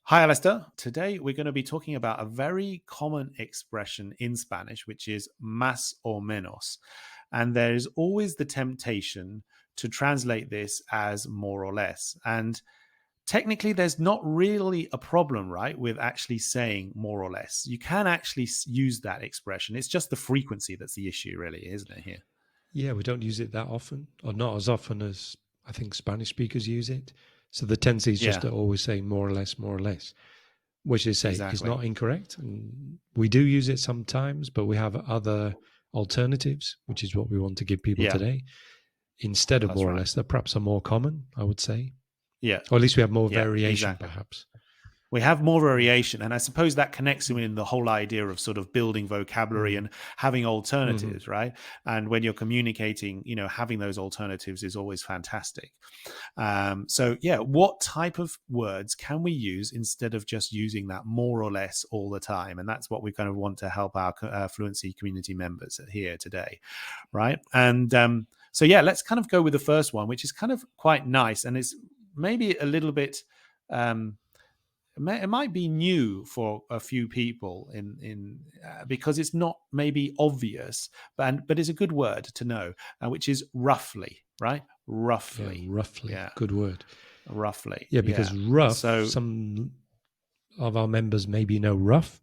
Hi, Alistair. Today we're going to be talking about a very common expression in Spanish, which is más o menos. And there's always the temptation to translate this as more or less. And technically, there's not really a problem, right, with actually saying more or less. You can actually use that expression. It's just the frequency that's the issue, really, isn't it, here? Yeah, we don't use it that often, or not as often as I think Spanish speakers use it. So the tendency is just Yeah, to always say more or less, which is say is exactly. not incorrect. And we do use it sometimes, but we have other alternatives, which is what we want to give people Yeah, today, instead of that's more or right. less. That perhaps are more common, I would say, Yeah, or at least we have more yeah, variation, exactly. perhaps. We have more Mm, variation, and I suppose that connects mm, in the whole idea of sort of building vocabulary mm, and having mhm. alternatives, right? And when you're communicating, having those alternatives is always fantastic. So yeah, what type of words can we use instead of just using that more or less all the time? And that's what we kind of want to help our fluency community members here today, right? And so yeah, let's kind of go with the first one, which is kind of quite nice, and it's maybe a little bit. Um, it might be new for a few people because it's not maybe obvious, but it's a good word to know, which is roughly, right? Yeah, Roughly, roughly. yeah, Good word. roughly, Yeah, yeah. because rough, So, some of our members maybe know rough,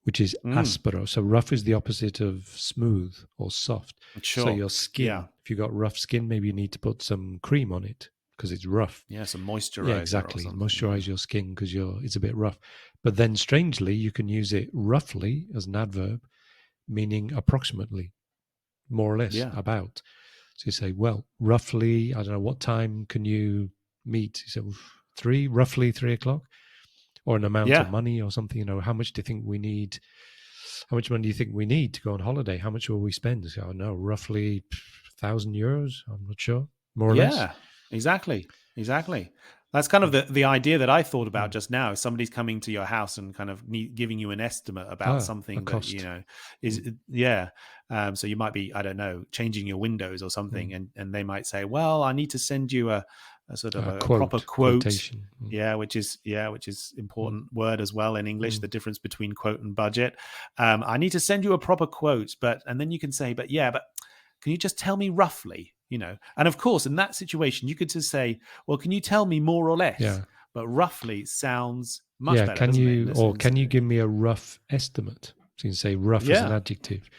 which is aspero. So rough is the opposite of smooth or soft. So sure, your yeah, skin, if you've got rough skin, maybe you need to put some cream on it because it's rough. yeah, some Yeah, moisturizer or exactly. something, yeah, Moisturize your skin because it's a bit rough. But then strangely, you can use it roughly as an adverb, meaning approximately, more or less, yeah, about. So you say, well, roughly, I don't know, what time can you meet? You say, roughly 3 o'clock, or an amount of yeah, money or something. How much do you think we need? How much money do you think we need to go on holiday? How much will we spend? So, I don't know, roughly €1,000. I'm not sure, more or less. yeah, exactly, exactly. That's kind of Mm, the idea that I thought about mm. just now. Somebody's coming to your house and kind of giving you an estimate about A something that cost. is Mm, yeah. So you might be, I don't know, changing your windows or something, mm. and they might say, well, I need to send you a sort of a proper Quote, quote. quotation. Which is Mm, important word as well in English. mm. The difference between quote and budget. I need to send you a proper quote, and then you can say, but can you just tell me roughly? And of course, in that situation, you could just say, well, can you tell me more or less? Yeah. But roughly sounds much Yeah. better, doesn't it? Can you give me a rough estimate? So you can say rough as an Yeah, adjective,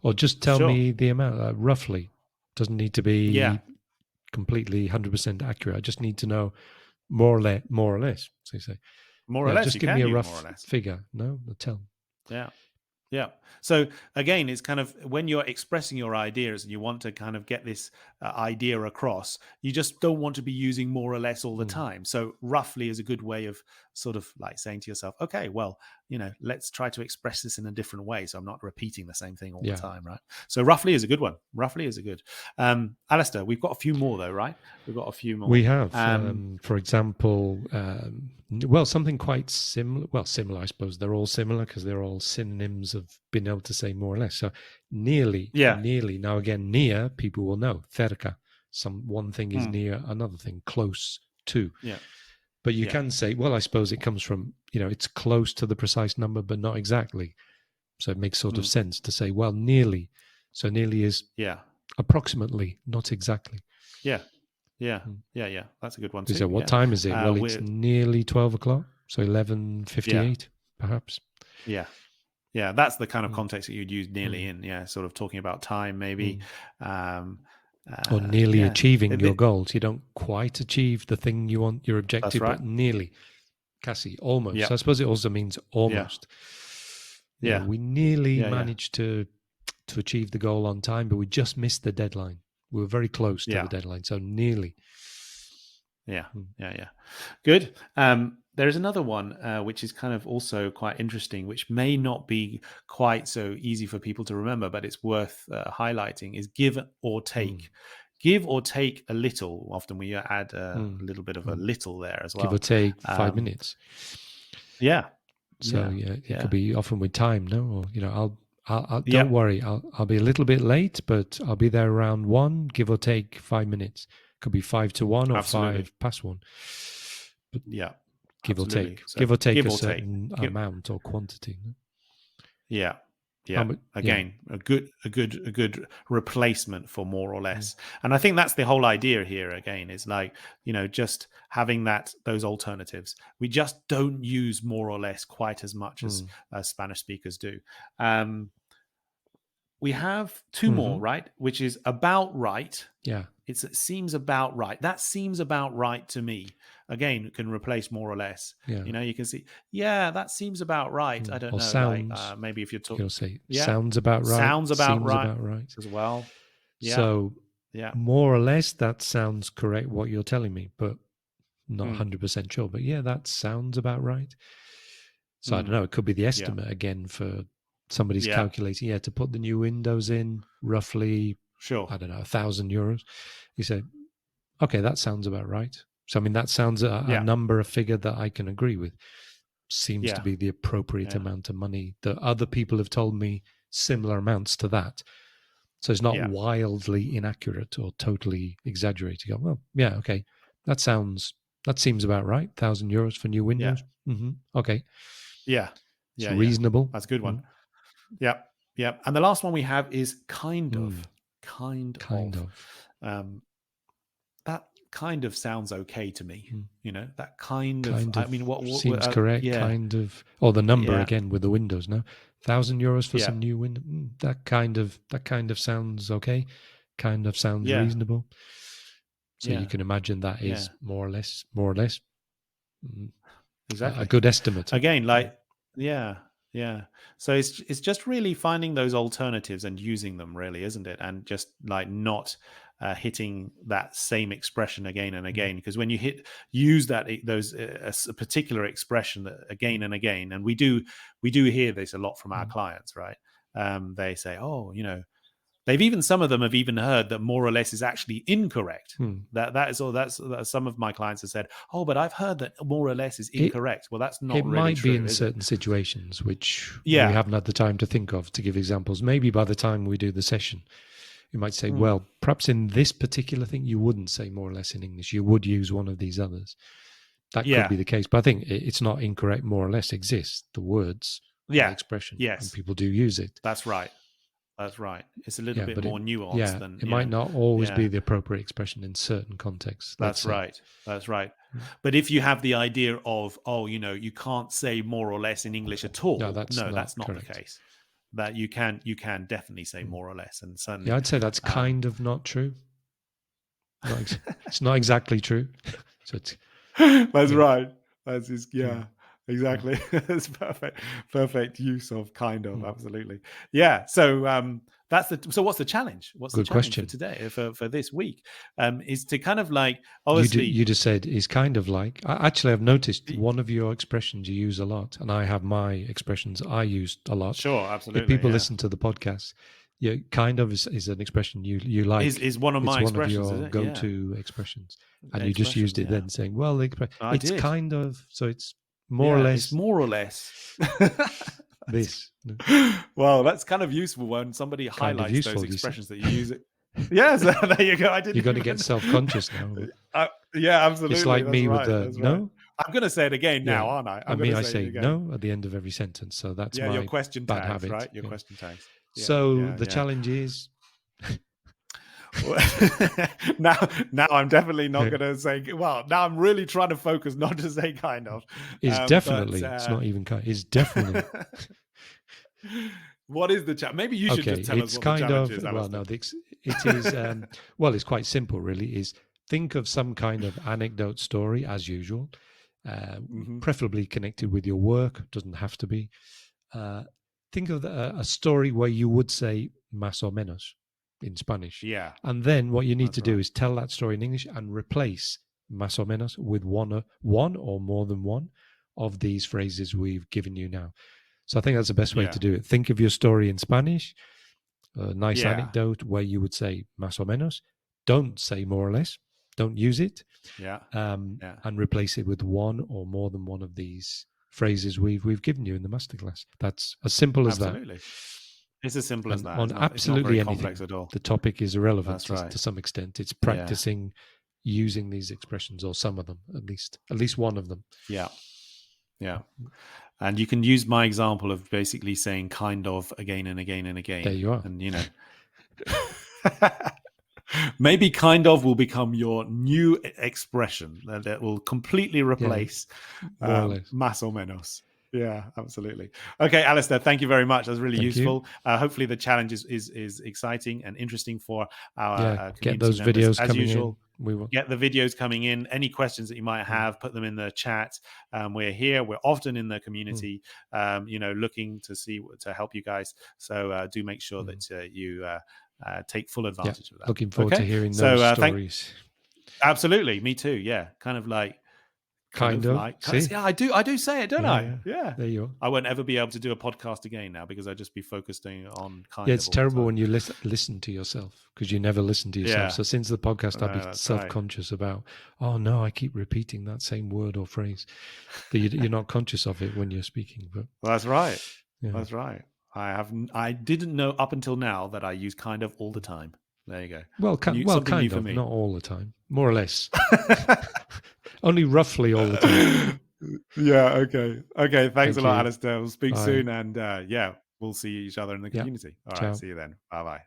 or just tell sure. me the amount, roughly. Doesn't need to Yeah, be completely 100% accurate. I just need to know more or less. So you say, more or yeah, less. just You give me can a use more or rough less. figure. No, tell. Yeah. Yeah. So again, it's kind of when you're expressing your ideas and you want to kind of get this idea across, you just don't want to be using more or less all the Mm. time. So roughly is a good way of sort of like saying to yourself, okay, well, let's try to express this in a different way. So I'm not repeating the same thing all the Yeah, time, right? So roughly is a good one. Roughly is a good. Alistair, we've got a few more though, right? We've got a few more. we have, Um, for example, well, something quite similar. Well, similar, I suppose. They're all similar because they're all synonyms of being able to say more or less. So nearly, yeah. nearly. Now again, near people will know. Cerca. One thing is Mm, near another thing, close to. yeah. But you Yeah. can say, well, I suppose it comes from, it's close to the precise number, but not exactly. So it makes sort of Mm, sense to say, well, nearly. So nearly is yeah. approximately, not exactly. Yeah. Yeah. Mm. Yeah. Yeah. That's a good one They say, too. what Yeah. time is it? Well, it's With nearly 12 o'clock. So Yeah, 11:58, perhaps. yeah, yeah. That's the kind of Mm, context that you'd use nearly mm, in. Yeah, sort of talking about time, maybe. mm. Um, Or nearly yeah, achieving your goals. You don't quite achieve the thing you want, your that's objective, right. but nearly. Cassie, almost. Yeah, So I suppose it also means yeah, almost. yeah, We nearly yeah, yeah, managed to achieve the goal on time, but we just missed the deadline. We were very close to the yeah, deadline, so nearly. yeah, Mm, yeah, yeah. Good. There is another one which is kind of also quite interesting, which may not be quite so easy for people to remember, but it's worth highlighting. Is give or mm, take. Give or take a little. Often we add a mm, little bit of a mm. little there as Give or well. take five Um, minutes. yeah, So yeah, yeah, it could yeah. be often with time, no? Or I'll don't Yep. worry, I'll be a little bit late, but I'll be there around 1, give or take 5 minutes. Could be 5 to 1 or Absolutely. 5 past 1. But Yeah. give or Absolutely. take, So give or take give a or take. certain amount or quantity. Yeah. How Yeah. much? Yeah. Again, a good replacement for more or Mm, less. And I think that's the whole idea here again, is like, just having those alternatives. We just don't use more or less quite as much as mm, Spanish speakers do. Um, we have two mm-hmm. more, right? Which is about right. Yeah. It seems about right. That seems about right to me. Again, it can replace more or less. Yeah. You can see, yeah, that seems about right. I Mm. don't Or know, like sounds. maybe if you're You talking, know, say yeah, sounds about right, sounds about seems right about right. as well. Yeah, So yeah, more or less, that sounds correct. What you're telling me, but not mm, 100% sure. But yeah, that sounds about right. So I don't mm, know. It could be the yeah, estimate again for somebody's yeah, calculating. Yeah, to put the new windows in, roughly, sure, I don't know, €1,000. You say, okay, that sounds about right. So I mean, that sounds a yeah, number, a figure that I can agree with. Seems to yeah, be the appropriate yeah, amount of money that other people have told me similar amounts to that. So it's not yeah, wildly inaccurate or totally exaggerated. You go, well, yeah, okay, that seems about right. €1,000 for new yeah, windows. Okay, yeah, it's yeah, yeah. reasonable. That's a good one. Mm, Yeah, yeah. And the last one we have is kind mm, of, kind kind of. of. Um, that kind of sounds okay to me. Mm, That kind of. kind I of mean, seems correct. yeah, Kind of, or the number yeah, again with the windows. No, €1,000 for yeah, some new window. That kind of sounds okay. Kind of sounds yeah, reasonable. So you yeah, can imagine that yeah. is more or less mm, a Exactly. good estimate. Again, Mm, like, yeah, yeah. So it's just really finding those alternatives and using them, really, isn't it? And just like not hitting that same expression again and mm, again, because when you use those a particular expression again and again, and we do hear this a lot from our mm, clients, right? They say, oh, some of them have even heard that more or less is actually incorrect. mm. That is all. That's some of my clients have said, oh, but I've heard that more or less is It incorrect. Well, that's it not really might be true, in is it? certain situations which we Yeah. haven't had the time to think of to give examples. Maybe by the time we do the session, you might say, Mm. well, perhaps in this particular thing, you wouldn't say more or less in English. You would use one of these others. That could Yeah. be the case. But I think it's not incorrect, more or less exists, the words and the Yeah. expression, and Yes. people do use it. That's right. That's right. It's a little Yeah, bit but more nuanced than, it might not always yeah. be the appropriate expression in certain contexts, let's That's say. right. That's right. Mm. But if you have the idea of, you can't say more or less in English at No, all, that's no, not that's not the correct. case. That you can definitely say Mm. more or less, and Yeah, certainly, I'd say that's um, kind of not true. It's not exactly true. So it's That's yeah. right. That's his, Mm, yeah, mm, exactly. That's perfect. Perfect use of kind of, mm. absolutely. Yeah. So what's the challenge? What's the Good challenge for question. today, for this week? Is to kind of like, You obviously, just said is kind of like. Actually, I've noticed y- one of your expressions you use a lot, and I have my expressions I use a lot. sure, If absolutely, people yeah. listen to the podcast, yeah, kind of is an expression you Is like. is one of It's my one of expressions, is your it? Yeah. go-to expressions, and you just used Expressions, it yeah. then, saying, "Well, I it's did. kind of so it's more or Yeah, it's less more or less. this." Well, that's kind of useful when somebody Kind of highlights those useful, you say. expressions that you use it. Yes, there you go. I You're didn't going to get even. self-conscious now. Yeah, It's absolutely. like That's me with right. the That's right. no. I'm going to say it again now, Yeah. aren't I? I'm And going me, to I say it say again. no at the end of every sentence. So that's Yeah, your my question bad tags, habit. right? Your Yeah. question tags. Yeah, So yeah, the yeah. challenge is Well, now I'm definitely not going to say. Well, now I'm really trying to focus not to say kind of. But definitely, it's not even kind, is definitely. what is the challenge? Maybe you should Okay. just tell us It's what the kind challenge of, is, well, Alistair. no, it is, well, it's quite simple, really. Is think of some kind of anecdote story, as usual, uh, Hmm. preferably connected with your work, doesn't have to be. Uh, think of a story where you would say más o menos in Spanish. Yeah, And then what you need that's to do right. is tell that story in English and replace más o menos with one or more than one of these phrases we've given you now. So I think that's the best way to Yeah, do it. Think of your story in Spanish, a nice yeah, anecdote where you would say más o menos. Don't say more or less. Don't use it, yeah, yeah. and replace it with one or more than one of these phrases we've given you in the masterclass. That's as simple as that. Absolutely. It's as simple as And that. on It's not very absolutely complex anything, at all. the topic is irrelevant That's right. to some extent. It's Yeah, practicing using these expressions, or some of them, at least one of them. Yeah. Yeah. And you can use my example of basically saying kind of again and again and again. There you are. And, maybe kind of will become your new expression that will completely replace more or less. más o menos. Yeah, absolutely. Okay, Alistair, thank you very much. That's really useful. Hopefully the challenge is exciting and interesting for our community get those members. videos As coming usual, in. We will get the videos coming in. Any questions that you might have, put them in the chat. We're here. We're often in the community, looking to help you guys. So do make sure that you take full advantage of that. Looking forward to hearing those stories. Absolutely, me too. Yeah, kind of like. Yeah, I do say it, don't I? Yeah. There you are. I won't ever be able to do a podcast again now because I'd just be focusing on kind of. Yeah, it's terrible when you listen to yourself, because you never listen to yourself. So since the podcast, I'd be self-conscious about, oh no, I keep repeating that same word or phrase. But you're not conscious of it when you're speaking. But well, that's right. Yeah. That's right. I didn't know up until now that I use kind of all the time. There you go. Well, kind of, not all the time, more or less. Only roughly all the time. Yeah. Okay. Thanks a lot, Alistair. We'll speak soon, and we'll see each other in the community. All right. See you then. Bye.